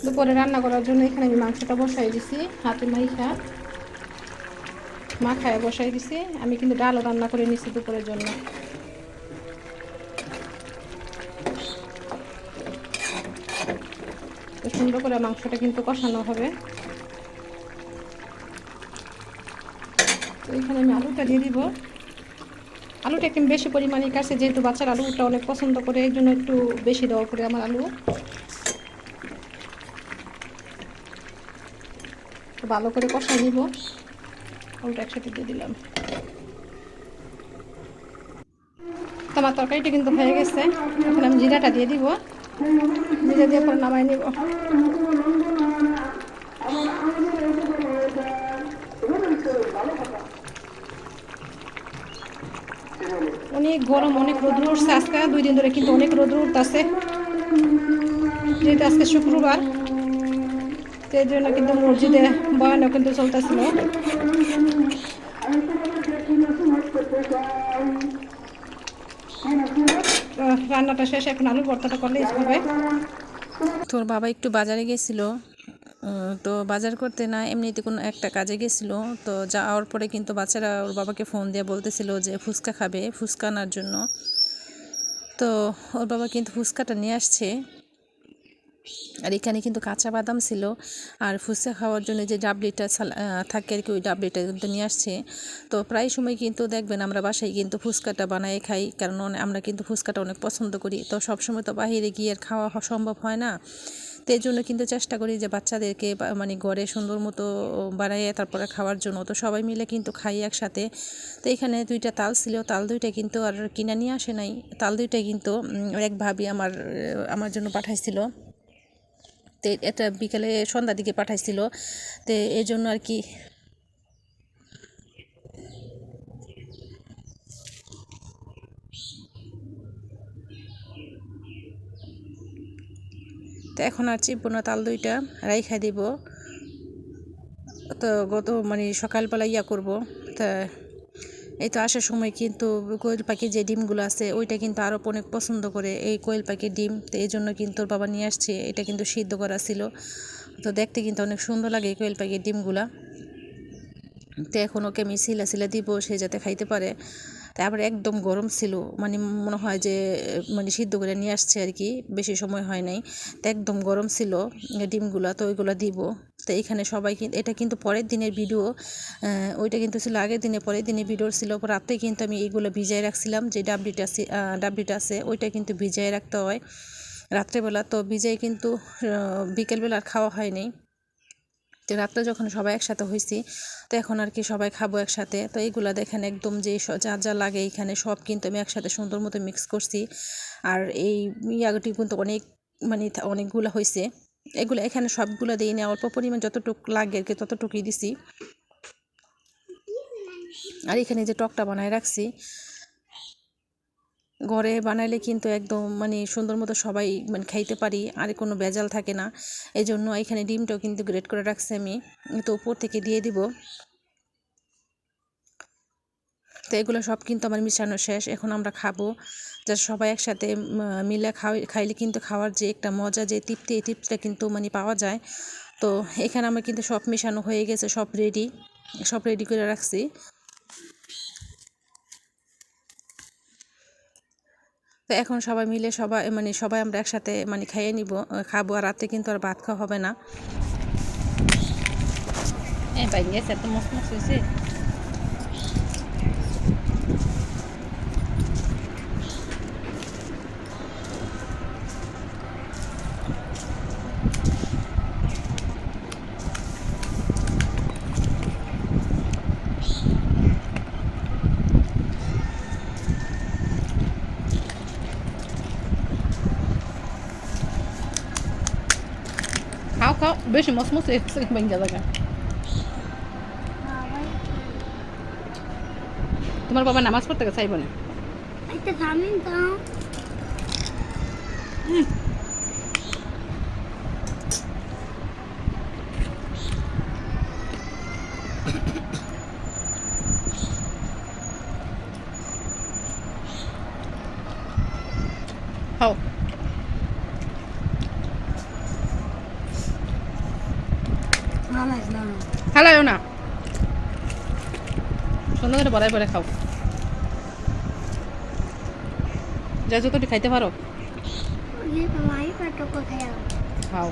দুপুরে রান্না করার জন্য এখানে আমি মাংসটা বসাই দিছি, হাতে মাখায় বসাই দিছি। আমি কিন্তু ডালও রান্না করে নিছি দুপুরের জন্য। তো সুন্দর করে মাংসটা কিন্তু কষানো হবে। তো এখানে আমি আলুটা দিয়ে দিব। আলুটা একটু বেশি পরিমাণে কাছে, যেহেতু বাচ্চার আলুটা অনেক পছন্দ করে, এই জন্য একটু বেশি দেওয়া করে আমার আলু। তো ভালো করে কষাই নিব। আলুটা একসাথে দিয়ে দিলাম। তো আমার তরকারিটা কিন্তু হয়ে গেছে। এখন আমি জিরাটা দিয়ে দিব। জিরা দিয়ে পরে নামাই নিব। অনেক গরম, অনেক রোদ্র উঠছে আজকে। 2 দিন ধরে কিন্তু অনেক রোদ্র উঠতেছে, যেহেতু আজকে শুক্রবার। তো এই জন্য কিন্তু মসজিদে বয়ানও কিন্তু চলতেছিল। রান্নাটা শেষ, এখন আলু ভর্তাটা করলেই হবে। তোর বাবা একটু বাজারে গেছিল, তো বাজার করতে না এমনিতে কোনো একটা কাজে গেছিল। তো যাওয়ার পরে কিন্তু বাচ্চারা ওর বাবাকে ফোন দিয়ে বলতেছিল যে ফুচকা খাবে, ফুচকা আনার জন্য। তো ওর বাবা কিন্তু ফুচকাটা নিয়ে আসছে। আর এখানে কিন্তু কাঁচা বাদাম ছিল, আর ফুচকা খাওয়ার জন্য যে ডাবলিটা থাকে আর কি, ওই ডাবলিটা কিন্তু নিয়ে আসছে। তো প্রায় সময় কিন্তু দেখবেন আমরা বাসায় কিন্তু ফুচকাটা বানাই খাই, কারণ আমরা কিন্তু ফুচকাটা অনেক পছন্দ করি। তো সবসময় তো বাইরে গিয়ে আর খাওয়া সম্ভব হয় না। তো এই জন্য কিন্তু চেষ্টা করি যে বাচ্চাদেরকে মানে ঘরে সুন্দর মতো বানাইয়ে তারপরে খাওয়ার জন্য। তো সবাই মিলে কিন্তু খাই একসাথে। তো এখানে 2টা তাল ছিল, তাল 2টা কিন্তু আর কিনে নিয়ে আসে নাই। তাল 2টা কিন্তু এক ভাবি আমার জন্য পাঠাইছিল। তো এটা বিকেলে সন্ধ্যার দিকে পাঠাইছিল। তো এই জন্য আর কি তো এখন আর চিপবো না, তাল 2টা রাইখা দিব। তো মানে সকালবেলা করব। তা এই তো আসার সময় কিন্তু কোয়েল পাখির যে ডিমগুলো আছে ওইটা কিন্তু আরও অনেক পছন্দ করে, এই কোয়েল পাখির ডিম। তো এই জন্য কিন্তু ওর বাবা নিয়ে আসছে। এটা কিন্তু সিদ্ধ করা ছিল। তো দেখতে কিন্তু অনেক সুন্দর লাগে এই কোয়েল পাখির ডিমগুলা। তো এখন ওকে আমি সিলা দিব, সে যাতে খাইতে পারে। তারপরে একদম গরম ছিল, মানে মনে হয় যে মানে সিদ্ধ করে নিয়ে আসছে আর কি, বেশি সময় হয় নাই। তো একদম গরম ছিল ডিমগুলা, তো ওইগুলো দিব। তো এখানে সবাই কিন্তু, এটা কিন্তু পরের দিনের ভিডিও, ওইটা কিন্তু ছিল আগের দিনে, পরের দিনের ভিডিও ছিল। রাতে কিন্তু আমি এইগুলো ভিজাই রাখছিলাম, যে ডাবলিটা আছে ওইটা কিন্তু ভিজাই রাখতে হয় রাত্রেবেলা। তো ভিজাই কিন্তু বিকেলবেলা আর খাওয়া হয়নি। তো রাত্রে যখন সবাই একসাথে হয়েছি, তো এখন আর কি সবাই খাবো একসাথে। তো এইগুলা দেখেন একদম যে যা যা লাগে এখানে সব কিন্তু আমি একসাথে সুন্দর মতো মিক্স করছি। আর এই ইয়াগুটি কিন্তু মানে অনেকগুলো হয়েছে। এগুলো এখানে সবগুলো দিই না, অল্প পরিমাণ যতটুকু লাগে আর কি ততটুকুই দিছি। আর এখানে যে টকটা বানায় রাখছি, ঘরে বানাইলে কিন্তু একদম মানে সুন্দর মতো সবাই মানে খাইতে পারি, আর কোনো ভেজাল থাকে না। এই জন্য এখানে ডিমটাও কিন্তু গ্রেট করে রাখছি আমি, তো উপর থেকে দিয়ে দিব। তো এগুলো সব কিন্তু আমার মিশানো শেষ, এখন আমরা খাবো। যা সবাই একসাথে মিলে খাইলে কিন্তু খাওয়ার যে একটা মজা, যে তৃপ্তি, এই তৃপ্তিটা কিন্তু মানে পাওয়া যায়। তো এখানে আমার কিন্তু সব মিশানো হয়ে গেছে, সব রেডি করে রাখছি। তো এখন সবাই মিলে সবাই আমরা একসাথে মানে খাবো। আর রাতে কিন্তু আর ভাত খাওয়া হবে না। এত মস্ত মস্ত হয়েছে। খাও বেশি মসমস ভেঙে যাবে। তোমার বাবা নামাজ পড়তে গেছে, চাইব না। খাও। হালায়ও না, সুন্দর করে বড়াই করে খাও, যা যতটি খাইতে পারো খাও।